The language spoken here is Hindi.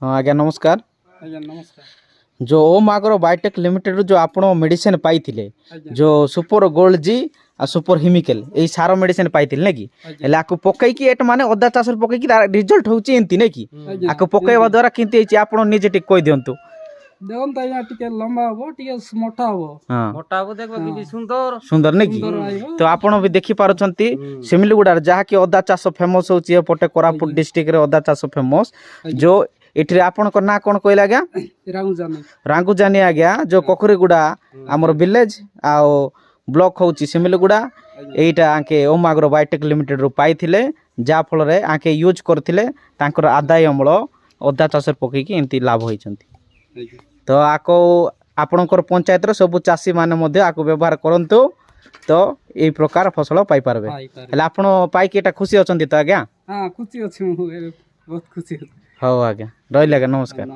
हाँ आज्ञा नमस्कार। आज्ञा नमस्कार। जो ओम आग्रो बायोटेक लिमिटेड जो आपण मेडिसिन पाइथिले जो सुपर गोल्ड जी आ सुपर हिमिकल एई सारो मेडिसिन पाइथिले ने कि एला को पकई कि एट माने अदा चाष पकई कि रिजल्ट होउची एंती ने कि आको पकईवा द्वारा किंती एची आपण निजे टिक कहि दियंतु। देखन त या टिके लंबा हो टिके मोटा हो। हां मोटा हो देखबा कि सुंदर सुंदर ने कि तो आपण भी देखि पारुछंती सिमिलगुडा जहा कि अदा चाष फेमस होउची ए पटे कोरापुट डिस्ट्रिक्ट रे अदा चाष फेमस जो एठी आपण को ना कोन कहला गया रांगुजानी आज्ञा जो कोखरीगुडा हमर विलेज आ ब्लॉक होउची सिमिलगुडा एटा आके ओम आग्रो बायोटेक लिमिटेड रो पाइथिले जा फल रे आके यूज करथिले तांकर आदाय अमल अदा चाष पकई कि एंती लाभ होइचंती। तो आको आपणकर पंचायत रो सब चासी माने मध्ये आको व्यवहार करंतु तो ए प्रकार फसल पाई पारबे। हला आपण पाई के एटा खुशी अछंती तो आज्ञा? हां खुशी अछि बहुत खुशी। हो आज्ञा रहिला नमस्कार।